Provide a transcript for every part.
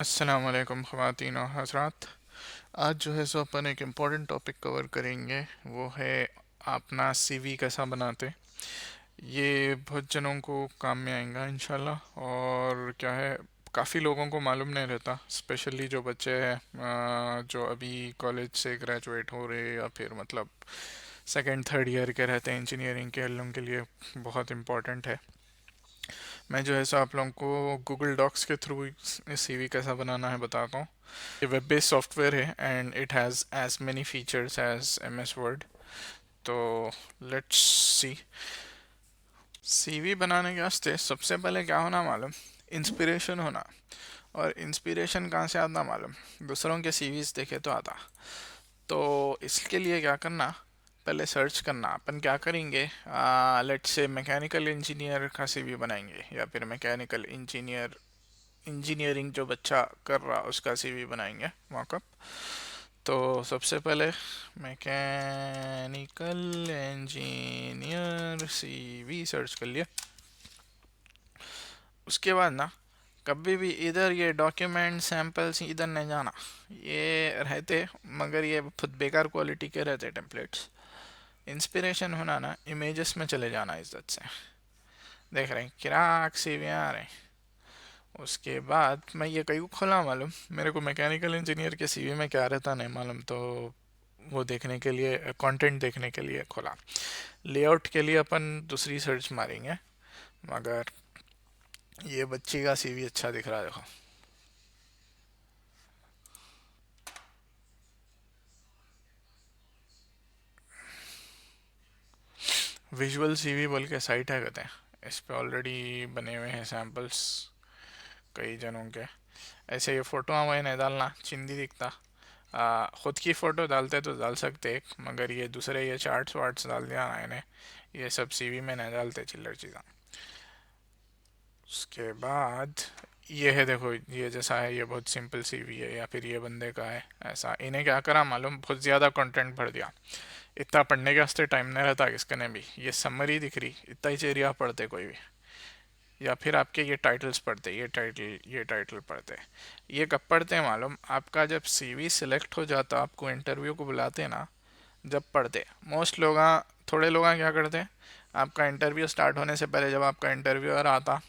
अस्सलाम वालेकुम ख़वातीन और हज़रात। आज जो है सो अपन एक इम्पॉर्टेंट टॉपिक कवर करेंगे। वो है अपना सीवी कैसा बनाते। ये बहुत जनों को काम में आएगा इंशाल्लाह। और क्या है, काफ़ी लोगों को मालूम नहीं रहता, स्पेशली जो बच्चे हैं जो अभी कॉलेज से ग्रेजुएट हो रहे या फिर मतलब सेकंड थर्ड ईयर के रहते हैं इंजीनियरिंग के, उन लोगों के लिए बहुत इम्पोर्टेंट है। मैं जो है सो आप लोगों को गूगल डॉक्स के थ्रू सीवी कैसा बनाना है बताता हूँ। ये वेब बेस्ड सॉफ्टवेयर है and it has as many features as M S word. तो लेट्स सी। सीवी बनाने के वास्ते सबसे पहले क्या होना मालूम, इंस्पिरेशन होना। और इंस्पिरेशन कहाँ से आता मालूम, दूसरों के सीवीज देखे तो आता। तो इसके लिए क्या करना, पहले सर्च करना। अपन क्या करेंगे, लेट्स से मैकेनिकल इंजीनियर का सीवी बनाएंगे या फिर मैकेनिकल इंजीनियरिंग जो बच्चा कर रहा उसका सीवी बनाएंगे मॉकअप। तो सबसे पहले मैकेनिकल इंजीनियर सीवी सर्च कर लिया। उसके बाद ना, कभी भी इधर ये डॉक्यूमेंट सैंपल्स इधर नहीं जाना। ये रहते मगर ये खुद बेकार क्वालिटी के रहते टेम्पलेट्स। इंस्पिरेशन होना ना, इमेजेस में चले जाना इज्जत से। देख रहे हैं किराक सीवी आ रहे हैं। उसके बाद मैं ये कहीं खोला मालूम, मेरे को मैकेनिकल इंजीनियर के सीवी में क्या रहता नहीं मालूम, तो वो देखने के लिए, कंटेंट देखने के लिए खोला। लेआउट के लिए अपन दूसरी सर्च मारेंगे, मगर ये बच्ची का सीवी अच्छा दिख रहा है देखो। विजुअल सीवी बोल के साइट है कहते हैं, इस पे ऑलरेडी बने हुए हैं सैम्पल्स कई जनों के। ऐसे ये फ़ोटो हमें नहीं डालना, चिंदी दिखता। खुद की फ़ोटो डालते तो डाल सकते एक, मगर ये दूसरे ये चार्ट्स वार्ट्स डाल दिया ना इन्हें, ये सब सीवी में नहीं डालते चिल्लर चीज़ा। उसके बाद ये है देखो, ये जैसा है ये बहुत सिंपल सीवी है, या फिर ये बंदे का है ऐसा। इन्हें क्या करा मालूम, बहुत ज़्यादा कंटेंट भर दिया। इतना पढ़ने के वास्ते टाइम नहीं रहता किसके ने भी। ये समरी दिख रही, इतना ही एरिया पढ़ते कोई भी। या फिर आपके ये टाइटल्स पढ़ते, ये टाइटल पढ़ते। ये कब पढ़ते हैं मालूम, आपका जब सीवी सिलेक्ट हो जाता, आपको इंटरव्यू को बुलाते ना, जब पढ़ते। मोस्ट लोग, थोड़े लोग क्या करते हैं, आपका इंटरव्यू स्टार्ट होने से पहले जब आपका इंटरव्यूअर आता,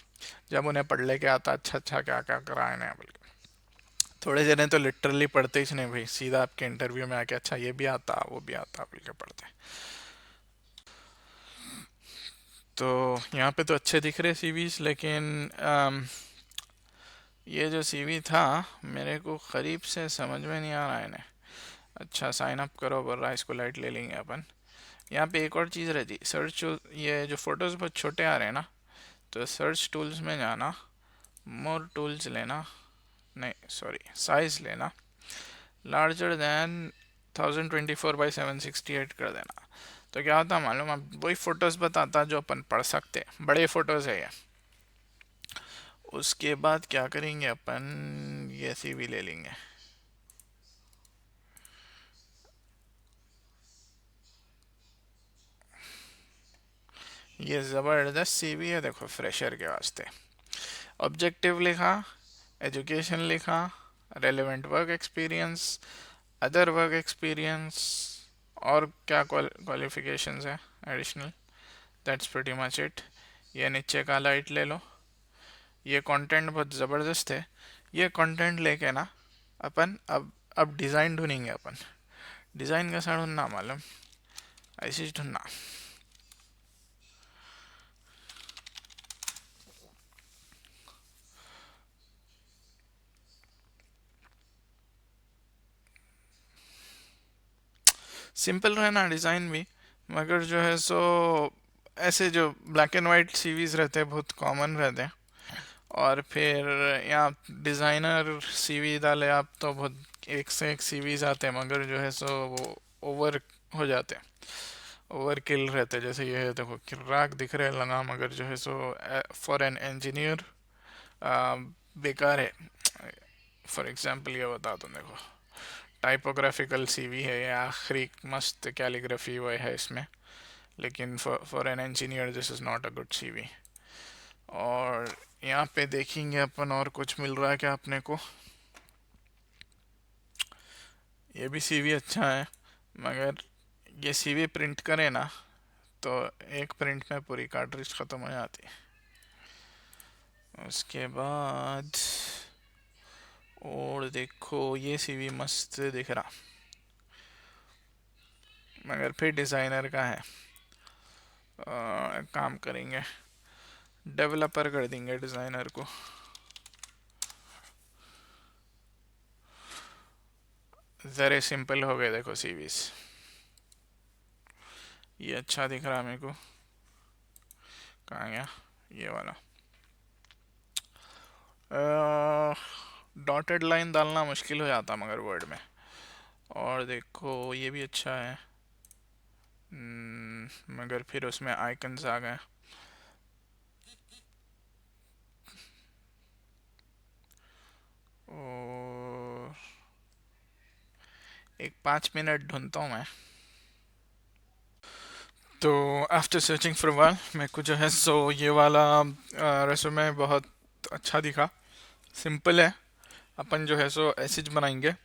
जब उन्हें पढ़ लेके आता अच्छा अच्छा क्या क्या करा है ना बोल के। थोड़े जने तो लिटरली पढ़ते ही नहीं भाई, सीधा आपके इंटरव्यू में आके अच्छा ये भी आता वो भी आता बोल के पढ़ते। तो यहाँ पे तो अच्छे दिख रहे सीवीज, लेकिन ये जो सीवी था मेरे को करीब से समझ में नहीं आ रहा है इन्हें। अच्छा साइन अप करो बोल रहा है, इसको लाइट ले लेंगे अपन। यहाँ पे एक और चीज़ रहती, सर्च। ये जो फोटोज़ बहुत छोटे आ रहे हैं ना, तो सर्च टूल्स में जाना, मोर टूल्स लेना, नहीं सॉरी साइज लेना, लार्जर दैन 1024 बाई 768 कर देना। तो क्या होता मालूम, अब वही फ़ोटोज़ बताता जो अपन पढ़ सकते, बड़े फ़ोटोज़ है ये। उसके बाद क्या करेंगे अपन, ये सीवी ले लेंगे। ये ज़बरदस्त सीवी है देखो फ्रेशर के वास्ते। ऑब्जेक्टिव लिखा, एजुकेशन लिखा, relevant work experience, other work experience, और क्या क्वालिफिकेशंस है additional. That's pretty much it. ये नीचे का लाइट ले लो। ये कंटेंट बहुत ज़बरदस्त है। ये कंटेंट लेके ना अपन अब डिज़ाइन ढूंढेंगे अपन। डिज़ाइन कैसा ढूंढना मालूम, ऐसे ही ढूंढना। सिंपल रहना डिज़ाइन भी, मगर जो है सो ऐसे जो ब्लैक एंड वाइट सीवीज रहते हैं बहुत कॉमन रहते हैं। और फिर यहाँ डिज़ाइनर सीवी डाले आप तो बहुत एक से एक सीवीज आते हैं, मगर जो है सो वो ओवर हो जाते हैं, ओवर किल रहते हैं। जैसे ये है देखो, किराक दिख रहे लगा, मगर जो है सो फॉर एन इंजीनियर बेकार है। फॉर एग्जांपल ये बता दूँ देखो, टाइपोग्राफिकल सीवी है, ये आखिरी मस्त कैलीग्राफी वो है इसमें, लेकिन for an engineer this is not a good CV. और यहाँ पे देखेंगे अपन और कुछ मिल रहा है क्या अपने को। ये भी सीवी अच्छा है, मगर ये सीवी प्रिंट करें ना तो एक प्रिंट में पूरी कार्ट्रिज ख़त्म हो जाती है। उसके बाद और देखो ये सीवी मस्त दिख रहा, मगर फिर डिज़ाइनर का है। काम करेंगे, डेवलपर कर देंगे डिज़ाइनर को। ज़रे सिंपल हो गए देखो सीवीज। ये अच्छा दिख रहा मेरे को। कहाँ गया ये वाला? डॉटेड लाइन डालना मुश्किल हो जाता मगर वर्ड में। और देखो ये भी अच्छा है। मगर फिर उसमें आइकन्स आ गए। और एक 5 मिनट ढूंढता हूँ मैं। तो आफ्टर सर्चिंग फॉर वाल मेरे को जो है सो ये वाला रेज्यूमे बहुत अच्छा दिखा। सिंपल है। अपन जो है सो एसेज बनाएंगे,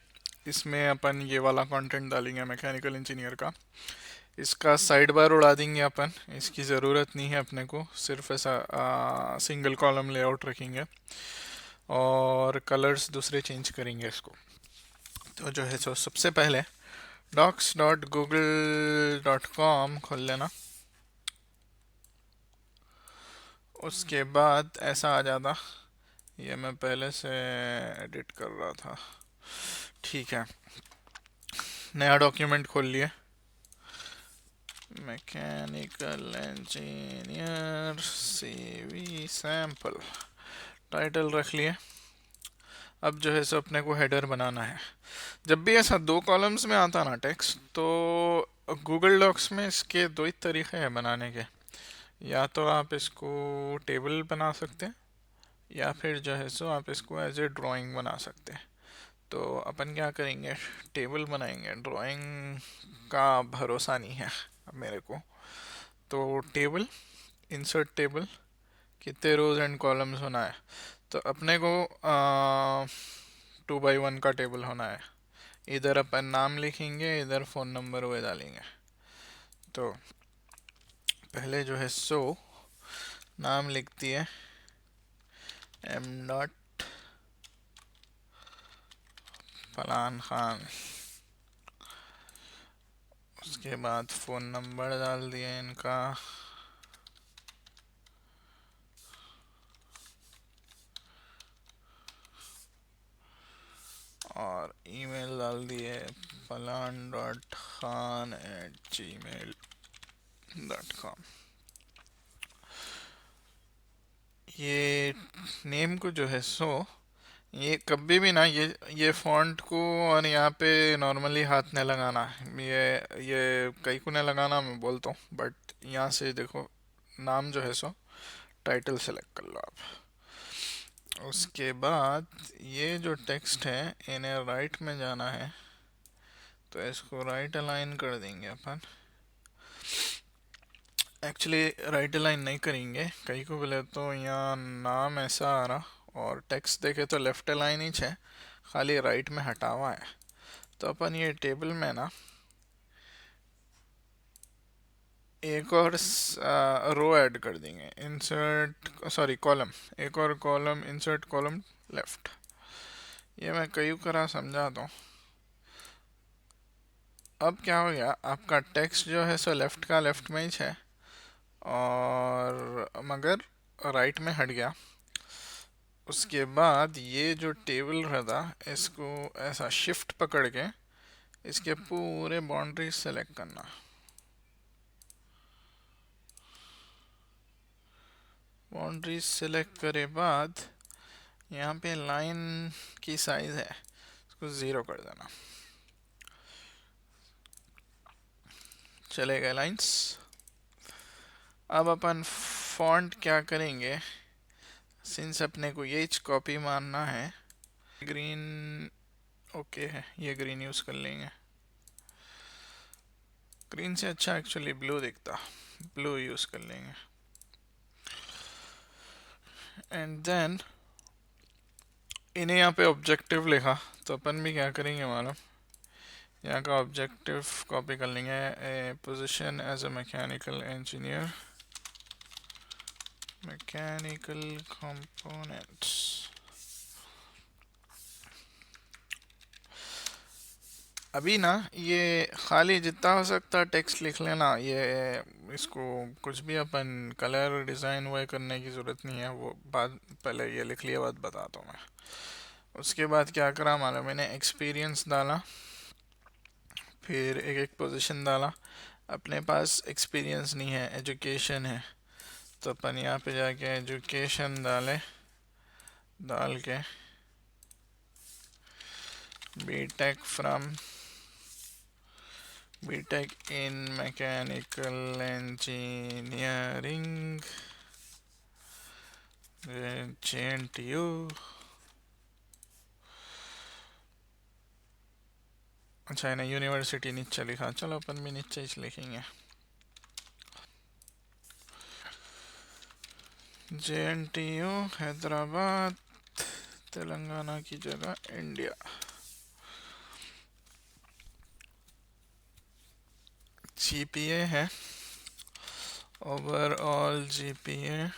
इसमें अपन ये वाला कंटेंट डालेंगे मैकेनिकल इंजीनियर का। इसका साइड बार उड़ा देंगे अपन, इसकी ज़रूरत नहीं है अपने को, सिर्फ ऐसा सिंगल कॉलम लेआउट रखेंगे और कलर्स दूसरे चेंज करेंगे इसको। तो जो है सो सबसे पहले docs.google.com खोल लेना। उसके बाद ऐसा आ जाता, ये मैं पहले से एडिट कर रहा था। ठीक है, नया डॉक्यूमेंट खोल लिए, mechanical engineer CV sample, title रख लिए। अब जो है सो अपने को हेडर बनाना है। जब भी ऐसा 2 कॉलम्स में आता ना टेक्स्ट, तो गूगल डॉक्स में इसके दो ही तरीके हैं बनाने के। या तो आप इसको टेबल बना सकते हैं, या फिर जो है सो आप इसको एज ए ड्राइंग बना सकते हैं। तो अपन क्या करेंगे, टेबल बनाएंगे। ड्राइंग का भरोसा नहीं है अब मेरे को। तो टेबल, इंसर्ट टेबल, कितने रोज एंड कॉलम्स होना है। तो अपने को 2x1 का टेबल होना है। इधर अपन नाम लिखेंगे, इधर फ़ोन नंबर वो डालेंगे। तो पहले जो है सो नाम लिखती है m. फलान खान। उसके बाद फ़ोन नंबर डाल दिया इनका। और ईमेल डाल दिए falan.khan@gmail.com। ये नेम को जो है सो ये कभी भी ना ये फॉन्ट को और यहाँ पे नॉर्मली हाथ नहीं लगाना। ये कहीं को नहीं लगाना मैं बोलता हूँ, बट यहाँ से देखो नाम जो है सो टाइटल सेलेक्ट कर लो आप। उसके बाद ये जो टेक्स्ट है इन्हें राइट में जाना है, तो इसको राइट अलाइन कर देंगे अपन। एक्चुअली राइट अलाइन नहीं करेंगे, कहीं को बोले तो यहाँ नाम ऐसा आ रहा और टेक्स्ट देखे तो लेफ्ट अलाइन ही है, खाली राइट में हटा हुआ है। तो अपन ये टेबल में ना एक और रो ऐड कर देंगे, इंसर्ट सॉरी कॉलम, एक और कॉलम, इंसर्ट कॉलम लेफ्ट। ये मैं कई करा समझा दूँ। अब क्या हो गया, आपका टेक्स्ट जो है सो लेफ्ट का लेफ्ट में ही है और मगर राइट में हट गया। उसके बाद ये जो टेबल रहता, इसको ऐसा शिफ्ट पकड़ के इसके पूरे बाउंड्री सेलेक्ट करना। बाउंड्री सेलेक्ट करे बाद यहाँ पे लाइन की साइज है, इसको 0 कर देना। चले गए लाइंस। अब अपन फॉन्ट क्या करेंगे, सिंस अपने को ये कॉपी मारना है, ग्रीन ओके है, ये ग्रीन यूज़ कर लेंगे। ग्रीन से अच्छा एक्चुअली ब्लू दिखता, ब्लू यूज़ कर लेंगे। एंड देन इन्हें यहाँ पे ऑब्जेक्टिव लिखा, तो अपन भी क्या करेंगे मालूम, यहाँ का ऑब्जेक्टिव कॉपी कर लेंगे, a position as a mechanical engineer, mechanical components. अभी ना ये खाली जितना हो सकता टेक्स्ट लिख लेना, ये इसको कुछ भी अपन कलर डिज़ाइन वो करने की ज़रूरत नहीं है, वो बाद पहले ये लिख लिया बाद बताता हूँ मैं। उसके बाद क्या करा मालूम, मैंने एक्सपीरियंस डाला, फिर एक एक पोजीशन डाला। अपने पास एक्सपीरियंस नहीं है, एजुकेशन है, तो अपन यहाँ पे जाके एजुकेशन डाल के B Tech from B Tech in mechanical engineering JNTU। अच्छा है ना, यूनिवर्सिटी नीचे लिखा, चलो अपन भी नीचे ही लिखेंगे JNTU हैदराबाद, तेलंगाना की जगह इंडिया। जीपीए है, ओवरऑल जीपीए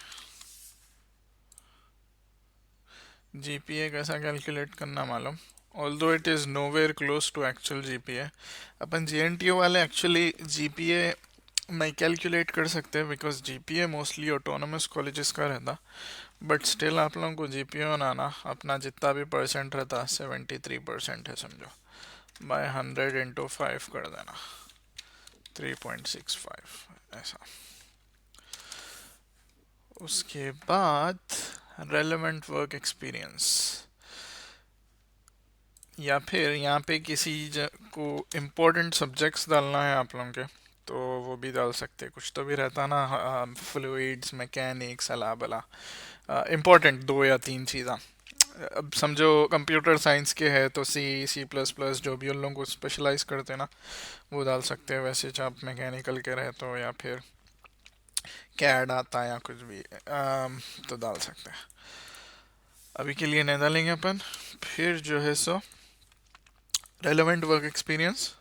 कैसा कैलकुलेट करना मालूम, although it is nowhere close to actual GPA. अपन जेएनटीयू वाले एक्चुअली जीपीए नहीं कैलकुलेट कर सकते हैं, because GPA mostly autonomous colleges का रहता। बट स्टिल आप लोगों को जीपीए बनाना, अपना जितना भी परसेंट रहता 73% है समझो, बाय 100 इंटू 5 कर देना, 3.65 ऐसा। उसके बाद रेलेवेंट वर्क एक्सपीरियंस, या फिर यहाँ पे किसी को इम्पोर्टेंट सब्जेक्ट्स डालना है आप लोगों के, तो वो भी डाल सकते हैं। कुछ तो भी रहता ना, फ्लूइड्स मैकेनिक्स अला बला, इम्पोर्टेंट 2 या 3 चीज़ा। अब समझो कंप्यूटर साइंस के है तो C++ जो भी उन लोगों को स्पेशलाइज करते हैं ना, वो डाल सकते हैं। वैसे जब आप मैकेनिकल के रहे तो, या फिर कैड आता है या कुछ भी, तो डाल सकते हैं। अभी के लिए नहीं डालेंगे अपन। फिर जो है सो रेलेवेंट वर्क एक्सपीरियंस,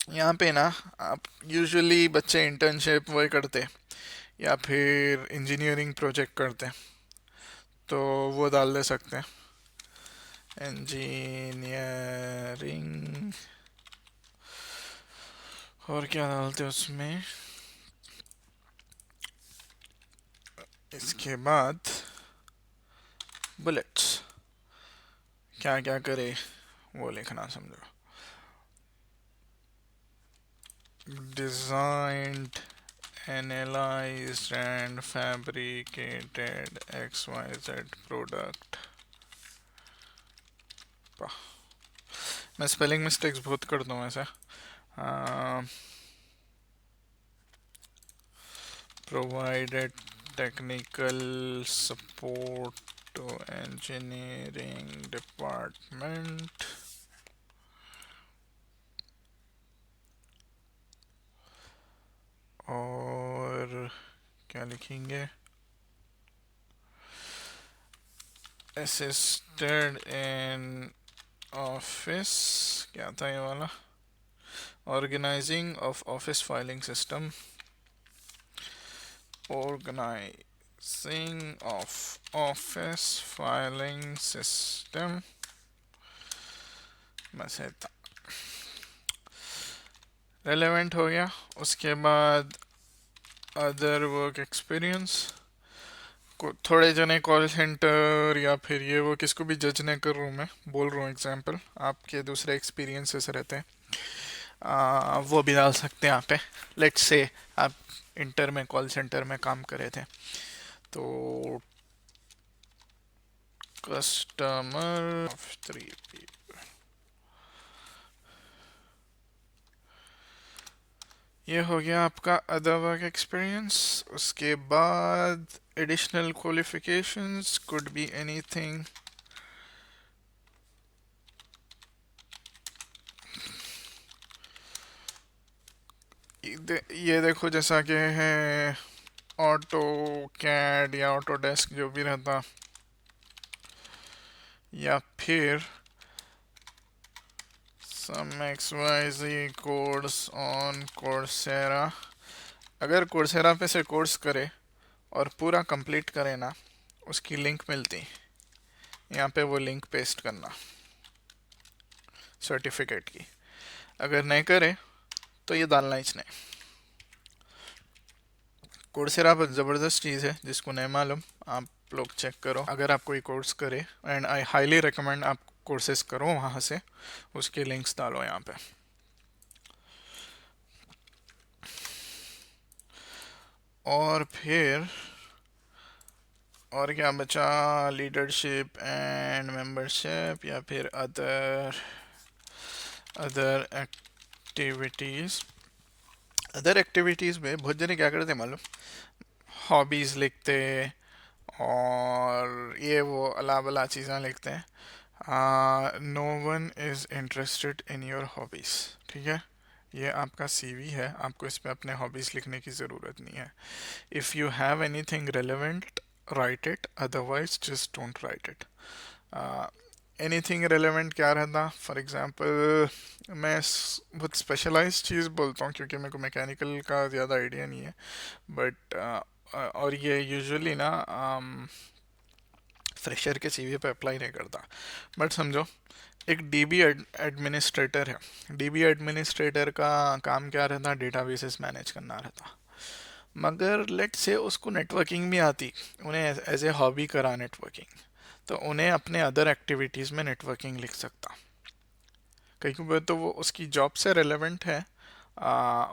यहाँ पे ना आप यूजुअली बच्चे इंटर्नशिप वही करते या फिर इंजीनियरिंग प्रोजेक्ट करते, तो वो डाल दे सकते हैं इंजीनियरिंग। और क्या डालते हैं उसमें, इसके बाद बुलेट्स, क्या क्या करे वो लिखना समझो। Designed, analyzed and fabricated XYZ product. मैं स्पेलिंग मिस्टेक्स बहुत करता हूँ ऐसा। Provided technical support to engineering department। और क्या लिखेंगे, assisted in office, क्या था ये वाला, organizing of office filing system, organizing of office filing system, बस है। रेलेवेंट हो गया। उसके बाद अदर वर्क एक्सपीरियंस, को थोड़े जने कॉल सेंटर या फिर ये वो किसको भी जज नहीं कर रहा हूँ, मैं बोल रहा हूँ एग्जांपल, आपके दूसरे एक्सपीरियंसेस रहते हैं, वो भी डाल सकते हैं यहाँ पे। लेट्स से आप इंटर में कॉल सेंटर में काम करे थे, तो कस्टमर ऑफ 3 ये हो गया आपका अदर वर्क एक्सपीरियंस। उसके बाद additional qualifications could be anything, ये देखो जैसा कि है ऑटो कैड या ऑटो डेस्क जो भी रहता, या फिर some XYZ course on Coursera. अगर कोर्सेरा पे से कोर्स करे और पूरा कंप्लीट करे ना, उसकी लिंक मिलती, यहाँ पे वो लिंक पेस्ट करना सर्टिफिकेट की। अगर नहीं करे तो ये डालना ही नहीं। कोर्सेरा पर ज़बरदस्त चीज़ है, जिसको नहीं मालूम आप लोग चेक करो। अगर आप कोई कोर्स करे, एंड आई हाईली रिकमेंड आप कोर्सेज करो वहाँ से, उसके लिंक्स डालो यहाँ पे। और फिर और क्या बचा, लीडरशिप एंड मेंबरशिप या फिर अदर एक्टिविटीज़। अदर एक्टिविटीज़ में बहुत जने क्या करते मालूम, हॉबीज़ लिखते और ये वो अला बला चीज़ें लिखते हैं। No one is interested in your hobbies, ठीक है। ये आपका सीवी है, आपको इस पे अपने हॉबीज़ लिखने की ज़रूरत नहीं है। If you have anything relevant right it, otherwise just don't write it. Anything relevant क्या रहता, फॉर एग्जांपल मैं बहुत स्पेशलाइज्ड चीज़ बोलता हूँ क्योंकि मेरे को मैकेनिकल का ज़्यादा आइडिया नहीं है, बट और ये यूजुअली ना फ्रेशर के सीवी पे अप्लाई नहीं करता। बट समझो एक डीबी एडमिनिस्ट्रेटर है। डीबी एडमिनिस्ट्रेटर का काम क्या रहता, डेटाबेसेस मैनेज करना रहता। मगर लेट से उसको नेटवर्किंग भी आती, उन्हें एज ए हॉबी करा नेटवर्किंग, तो उन्हें अपने अदर एक्टिविटीज़ में नेटवर्किंग लिख सकता। कहीं कहीं तो वो उसकी जॉब से रेलेवेंट है, आ,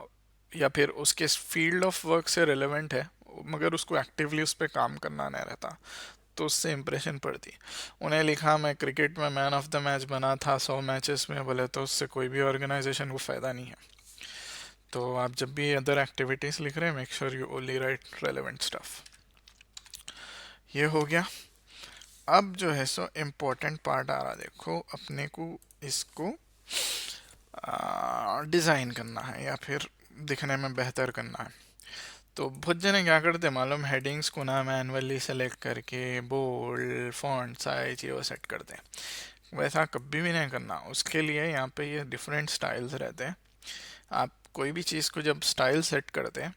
या फिर उसके फील्ड ऑफ वर्क से रेलेवेंट है, मगर उसको एक्टिवली उस पर काम करना नहीं रहता, तो उससे इम्प्रेशन पड़ती। उन्हें लिखा मैं क्रिकेट में मैन ऑफ द मैच बना था 100 मैचेस में, बोले तो उससे कोई भी ऑर्गेनाइजेशन को फ़ायदा नहीं है। तो आप जब भी अदर एक्टिविटीज़ लिख रहे हैं, make sure you only right relevant stuff. ये हो गया। अब जो है सो इम्पोर्टेंट पार्ट आ रहा, देखो अपने को इसको डिज़ाइन करना है या फिर दिखने में बेहतर करना है। तो बहुत जने क्या करते मालूम, हेडिंग्स को ना मैनुअली सेलेक्ट करके बोल्ड फॉन्ट साइज ये वो सेट करते हैं। वैसा कभी भी नहीं करना। उसके लिए यहाँ पे ये डिफरेंट स्टाइल्स रहते हैं। आप कोई भी चीज़ को जब स्टाइल सेट करते हैं,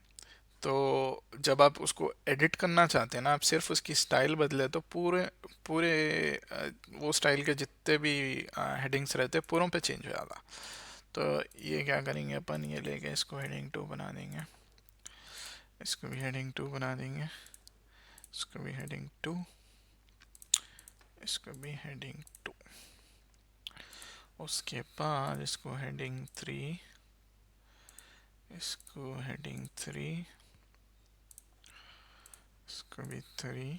तो जब आप उसको एडिट करना चाहते हैं ना, आप सिर्फ उसकी स्टाइल बदले तो पूरे पूरे वो स्टाइल के जितने भी हेडिंग्स रहते हैं पूरों पे चेंज हो जाता। तो ये क्या करेंगे अपन, ये लेके इसको हेडिंग 2 बना देंगे, इसको भी हेडिंग 2 बना देंगे, इसको भी हेडिंग 2, इसको भी हेडिंग 2। उसके बाद इसको हेडिंग 3, इसको हेडिंग 3, इसको भी 3।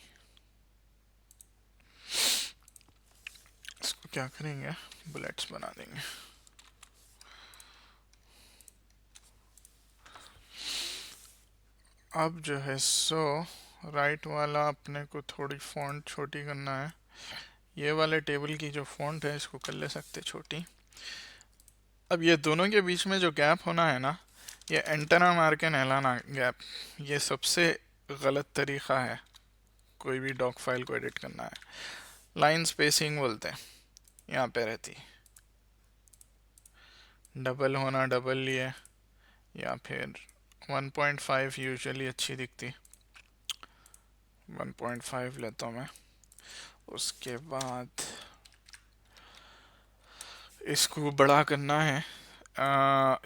इसको क्या करेंगे, बुलेट्स बना देंगे। अब जो है सो राइट वाला अपने को थोड़ी फॉन्ट छोटी करना है। ये वाले टेबल की जो फॉन्ट है इसको कर ले सकते छोटी। अब ये दोनों के बीच में जो गैप होना है ना, ये एंटेना मार के नहलाना गैप, ये सबसे गलत तरीका है कोई भी डॉक फाइल को एडिट करना है। लाइन स्पेसिंग बोलते हैं, यहाँ पे रहती। डबल होना डबल लिए, या फिर 1.5 यूजुअली अच्छी दिखती, 1.5 लेता हूँ मैं। उसके बाद इसको बड़ा करना है।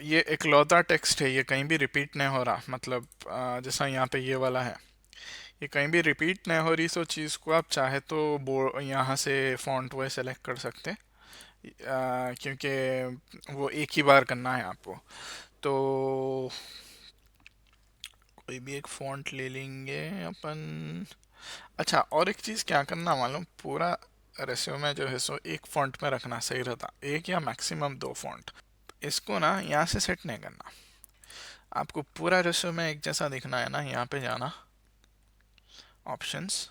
ये इकलौता टेक्स्ट है, ये कहीं भी रिपीट नहीं हो रहा, मतलब जैसा यहाँ पे ये वाला है, ये कहीं भी रिपीट नहीं हो रही। सो चीज़ को आप चाहे तो यहाँ से फॉन्ट वो सेलेक्ट कर सकते, क्योंकि वो एक ही बार करना है आपको। तो कोई भी एक फॉन्ट ले लेंगे अपन। अच्छा, और एक चीज़ क्या करना मालूम, पूरा रेस्यूमे जो है सो एक फॉन्ट में रखना सही रहता, एक या मैक्सिमम 2 फॉन्ट। इसको ना यहाँ से सेट नहीं करना, आपको पूरा रेस्यूमे एक जैसा दिखना है ना, यहाँ पे जाना, ऑप्शंस,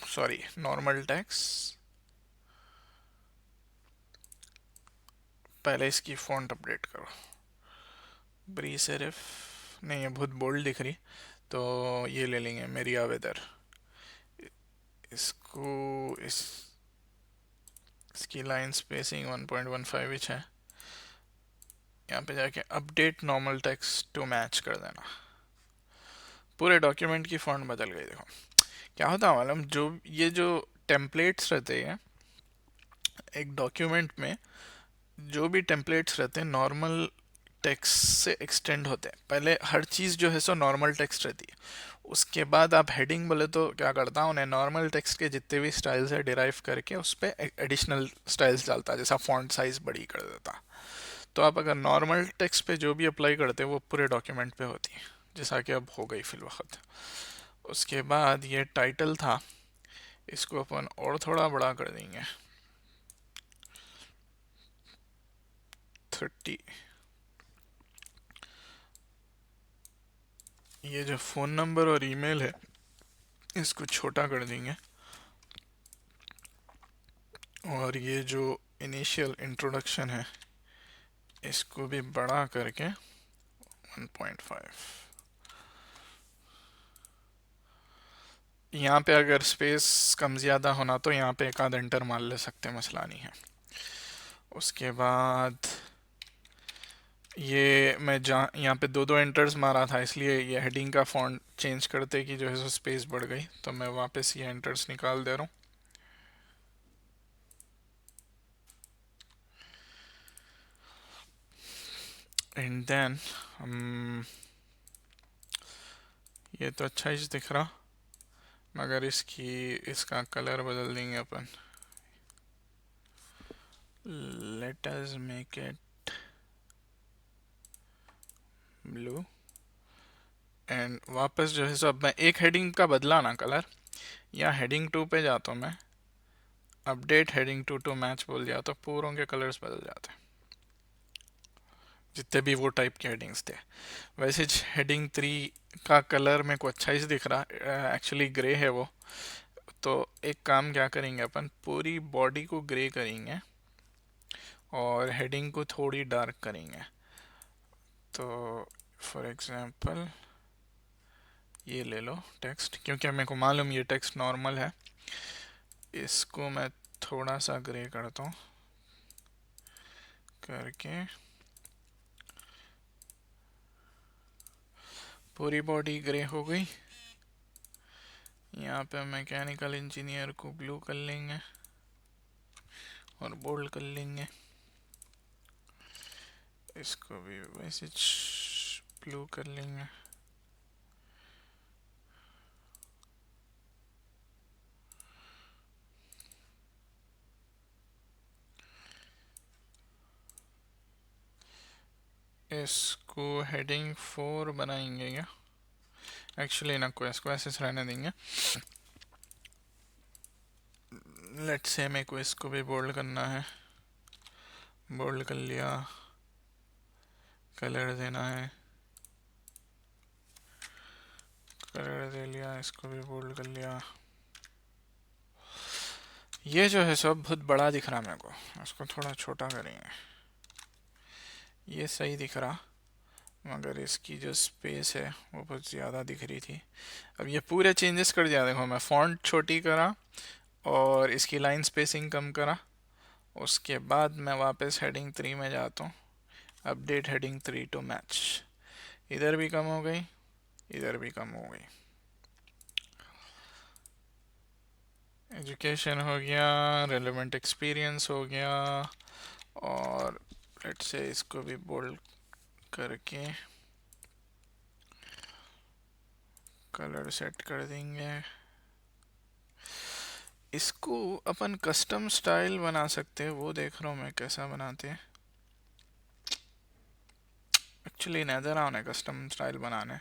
सॉरी नॉर्मल टेक्स्ट, पहले इसकी फॉन्ट अपडेट करो। ब्री सेरिफ नहीं, ये बहुत बोल्ड दिख रही, तो ये ले लेंगे मेरिया वेदर। इसको इसकी लाइन स्पेसिंग 1.15 इंच है। यहाँ पे जाके update normal text to match कर देना। पूरे डॉक्यूमेंट की फॉन्ट बदल गई। देखो क्या होता है मालूम, जो टेम्पलेट्स रहते हैं एक डॉक्यूमेंट में, जो भी टेम्पलेट्स रहते हैं नॉर्मल टेक्स्ट से एक्सटेंड होते हैं। पहले हर चीज़ जो है सो नॉर्मल टेक्स्ट रहती है, उसके बाद आप हेडिंग बोले तो क्या करता हूँ, उन्हें नॉर्मल टेक्स्ट के जितने भी स्टाइल्स है डिराइव करके उस पर एडिशनल स्टाइल्स डालता है, जैसा फॉन्ट साइज बड़ी कर देता। तो आप अगर नॉर्मल टेक्स्ट पे जो भी अप्लाई करते हैं वो पूरे डॉक्यूमेंट पे होती है, जैसा कि अब हो गई फिल वक्त। उसके बाद ये टाइटल था, इसको अपन और थोड़ा बड़ा कर देंगे 30। ये जो फ़ोन नंबर और ईमेल है इसको छोटा कर देंगे, और ये जो इनिशियल इंट्रोडक्शन है इसको भी बड़ा करके 1.5। यहाँ पे अगर स्पेस कम ज़्यादा होना तो यहाँ पे एक आध एंटर मार ले सकते, मसला नहीं है। उसके बाद ये मैं जहाँ यहाँ पे दो दो एंटर्स मारा था, इसलिए ये हेडिंग का फॉन्ट चेंज करते कि जो है सो स्पेस बढ़ गई, तो मैं वापस ये एंटर्स निकाल दे रहा हूँ। एंड देन ये तो अच्छा ही दिख रहा, मगर इसका कलर बदल देंगे अपन। Let us make it blue. And वापस जो है सो अब मैं एक हेडिंग का बदला ना कलर, या हेडिंग 2 पे जाता हूँ मैं, अपडेट हेडिंग 2 टू मैच बोल दिया तो पूरों के कलर्स बदल जाते हैं, जितने भी वो टाइप के हेडिंग्स थे। वैसे हेडिंग 3 का कलर मेरे को अच्छा ही दिख रहा, एक्चुअली ग्रे है वो। तो एक काम क्या करेंगे अपन, पूरी बॉडी को ग्रे करेंगे और हेडिंग को थोड़ी डार्क करेंगे। तो फॉर एग्जांपल ये ले लो टेक्स्ट, क्योंकि मेरे को मालूम ये टेक्स्ट नॉर्मल है, इसको मैं थोड़ा सा ग्रे करता हूँ करके, पूरी बॉडी ग्रे हो गई। यहाँ पे मैकेनिकल इंजीनियर को ब्लू कर लेंगे और बोल्ड कर लेंगे, इसको भी वैसे ब्लू कर लेंगे। इसको हेडिंग 4 बनाएंगे क्या, एक्चुअली ना को इसको ऐसे रहने देंगे। लेट्स से मेरे को इसको भी बोल्ड करना है, बोल्ड कर लिया, कलर देना है, कलर दे लिया, इसको भी बोल्ड कर लिया। ये जो है सब बहुत बड़ा दिख रहा मेरे को, इसको थोड़ा छोटा करेंगे, ये सही दिख रहा, मगर इसकी जो स्पेस है वो बहुत ज़्यादा दिख रही थी। अब ये पूरे चेंजेस कर दिया, देखो मैं फॉन्ट छोटी करा और इसकी लाइन स्पेसिंग कम करा। उसके बाद मैं वापस हेडिंग 3 में जाता हूँ, अपडेट हेडिंग 3 टू मैच, इधर भी कम हो गई, इधर भी कम हो गई। एजुकेशन हो गया, रेलेवेंट एक्सपीरियंस हो गया, और लेट्स से इसको भी बोल्ड करके कलर सेट कर देंगे। इसको अपन कस्टम स्टाइल बना सकते हैं, वो देख रहा हूँ मैं कैसा बनाते हैं। एक्चुअली नज़र आने कस्टम स्टाइल बनाने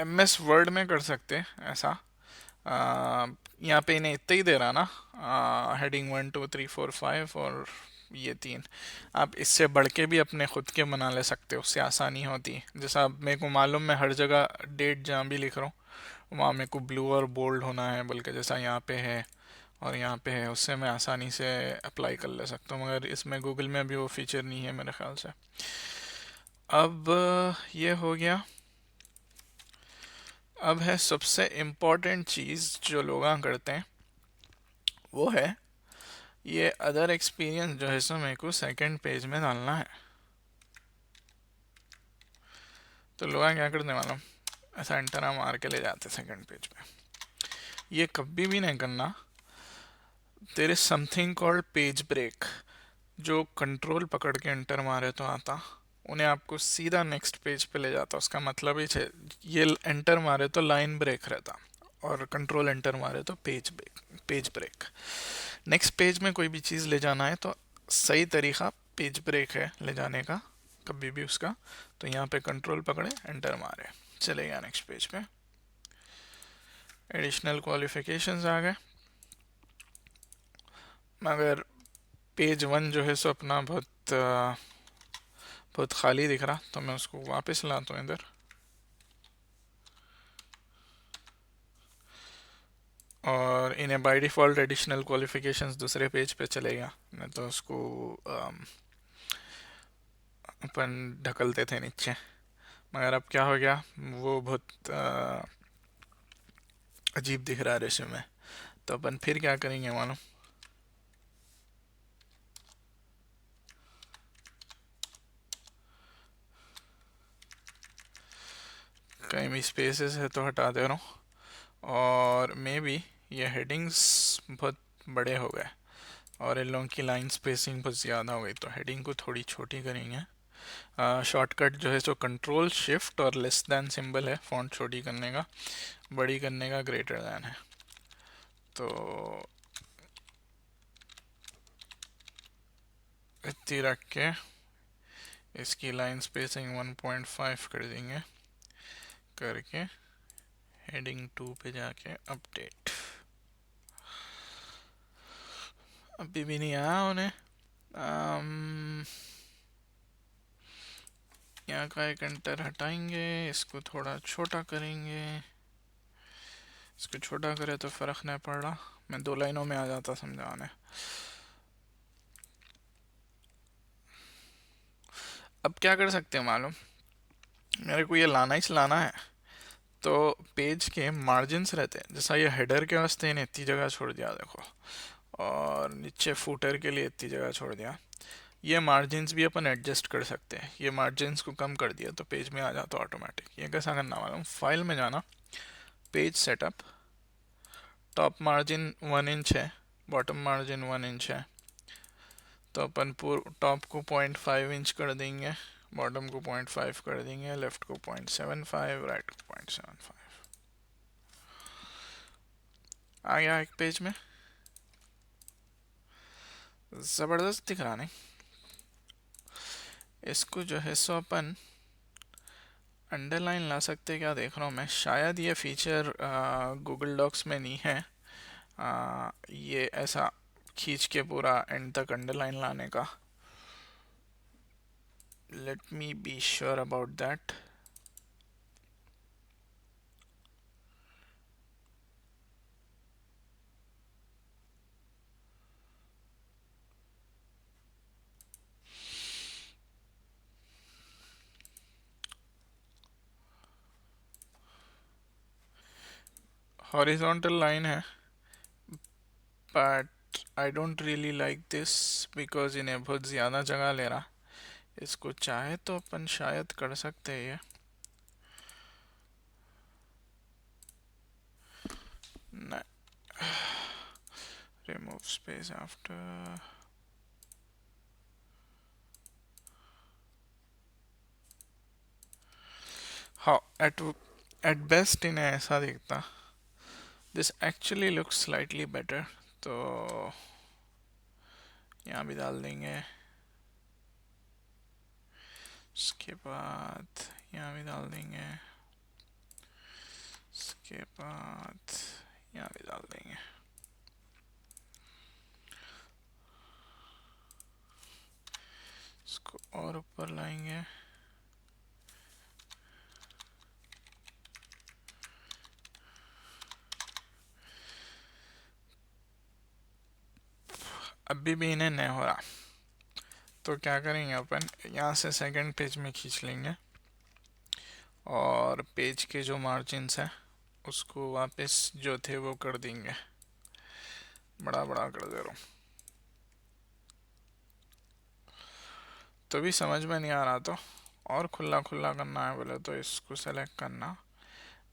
MS वर्ड में कर सकते हैं ऐसा। यहाँ पे इन्हें इतना ही दे रहा ना, हेडिंग 1 2 3 4 5 और ये 3। आप इससे बढ़ के भी अपने खुद के बना ले सकते हो, उससे आसानी होती है। जैसा मेरे को मालूम, मैं हर जगह डेट जहाँ भी लिख रहा हूँ वहाँ मेरे को ब्लू और बोल्ड होना है, बल्कि जैसा यहाँ पे है और यहाँ पे है, उससे मैं आसानी से अप्लाई कर ले सकता हूँ, मगर इसमें गूगल में भी वो फीचर नहीं है मेरे ख्याल से। अब ये हो गया। अब है सबसे इम्पोर्टेंट चीज़ जो लोग करते हैं, वो है ये अदर एक्सपीरियंस जो है सो मेरे को सेकंड पेज में डालना है। तो लोग क्या करते हैं मालूम, ऐसा एंटर मार के ले जाते सेकंड पेज पे। ये कभी भी नहीं करना। There is something called page break. जो कंट्रोल पकड़ के एंटर मारे तो आता, उन्हें आपको सीधा नेक्स्ट पेज पे ले जाता। उसका मतलब ही है ये एंटर मारे तो लाइन ब्रेक रहता, और कंट्रोल एंटर मारे तो पेज ब्रेक। नेक्स्ट पेज में कोई भी चीज़ ले जाना है तो सही तरीका पेज ब्रेक है ले जाने का कभी भी उसका। तो यहाँ पे कंट्रोल पकड़े एंटर मारे चलेगा नेक्स्ट पेज पे। एडिशनल क्वालिफिकेशंस आ गए, मगर पेज वन जो है सो अपना बहुत खाली दिख रहा, तो मैं उसको वापस लाता हूँ इधर। और इन्हें बाय डिफ़ॉल्ट एडिशनल क्वालिफिकेशंस दूसरे पेज पे चलेगा, नहीं तो उसको अपन ढकलते थे नीचे। मगर अब क्या हो गया, वो बहुत अजीब दिख रहा है रेज्यूमे। तो अपन फिर क्या करेंगे मानो, कहीं भी स्पेसेस है तो हटा दे रहा हूँ। और मे बी ये हेडिंग्स बहुत बड़े हो गए और इन लोगों की लाइन स्पेसिंग बहुत ज़्यादा हो गई, तो हेडिंग को थोड़ी छोटी करेंगे। शॉर्टकट जो है सो कंट्रोल शिफ्ट और लेस दैन सिंबल है फॉन्ट छोटी करने का, बड़ी करने का ग्रेटर दैन है। तो इतनी रख के इसकी लाइन स्पेसिंग 1.5 कर देंगे, करके हेडिंग 2 पे जाके अपडेट। अभी भी नहीं आया उन्हें। यहाँ का एक एंटर हटाएंगे, इसको थोड़ा छोटा करेंगे। इसको छोटा करे तो फ़र्क नहीं पड़ रहा, मैं 2 लाइनों में आ जाता समझाने। अब क्या कर सकते हैं मालूम, मेरे को ये लाना ही लाना है। तो पेज के मार्जिन्स रहते हैं, जैसा ये हेडर के वास्ते इन्हें इतनी जगह छोड़ दिया देखो, और नीचे फूटर के लिए इतनी जगह छोड़ दिया। ये मार्जिन्स भी अपन एडजस्ट कर सकते हैं। ये मार्जिन्स को कम कर दिया तो पेज में आ जाता ऑटोमेटिक। ये कैसा करना मालूम, फाइल में जाना, page setup, top margin 1 inch है, बॉटम मार्जिन 1 इंच है, तो अपन टॉप को 0.5 इंच कर देंगे, बॉटम को 0.5 कर देंगे, लेफ्ट को 0.75, राइट को 0.75। आ गया एक पेज में, ज़बरदस्त दिख रहा नहीं। इसको जो है सो अपन अंडरलाइन ला सकते, क्या देख रहा हूँ मैं, शायद ये फीचर गूगल डॉक्स में नहीं है। ये ऐसा खींच के पूरा एंड तक अंडरलाइन लाने का। Let me be sure about that. Horizontal line है, but I don't really like this because इन्हें बहुत ज़्यादा जगह ले रहा। इसको चाहे तो अपन शायद कर सकते हैं ये, नहीं, रिमूव स्पेस आफ्टर। हाँ, एट बेस्ट इन्हें ऐसा दिखता। This actually looks slightly better, तो यहाँ भी डाल देंगे। उसके बाद यहाँ भी डाल देंगे, उसके बाद यहाँ भी डाल देंगे। इसको और ऊपर लाएंगे। अभी भी इन्हें नहीं हो रहा, तो क्या करेंगे अपन, यहाँ से सेकंड पेज में खींच लेंगे और पेज के जो मार्जिन्स हैं उसको वापस जो थे वो कर देंगे, बड़ा बड़ा कर दे रहा हूँ। तो भी समझ में नहीं आ रहा तो और खुला खुला करना है बोले तो इसको सेलेक्ट करना,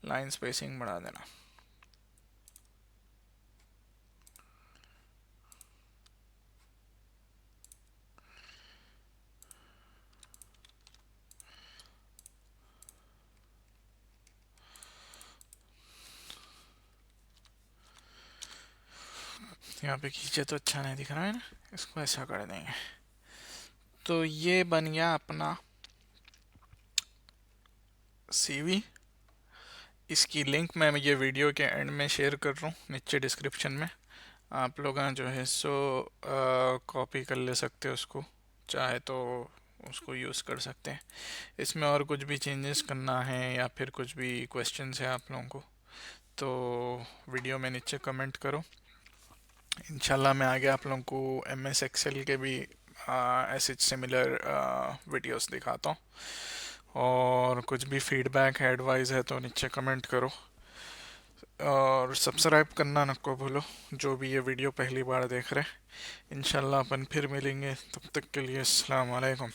लाइन स्पेसिंग बढ़ा देना। यहाँ पे खींचे तो अच्छा नहीं दिख रहा है ना, इसको ऐसा कर देंगे। तो ये बन गया अपना सीवी। इसकी लिंक मैं ये वीडियो के एंड में शेयर कर रहा हूँ नीचे डिस्क्रिप्शन में। आप लोग जो है सो कॉपी कर ले सकते हो उसको, चाहे तो उसको यूज़ कर सकते हैं। इसमें और कुछ भी चेंजेस करना है या फिर कुछ भी क्वेश्चंस है आप लोगों को, तो वीडियो में नीचे कमेंट करो। इंशाल्लाह मैं आगे आप लोगों को एम एस एक्सेल के भी ऐसे सिमिलर वीडियोस दिखाता हूँ। और कुछ भी फीडबैक है, एडवाइस है तो नीचे कमेंट करो। और सब्सक्राइब करना न को भूलो, जो भी ये वीडियो पहली बार देख रहे हैं। इंशाल्लाह अपन फिर मिलेंगे, तब तक के लिए अस्सलाम वालेकुम।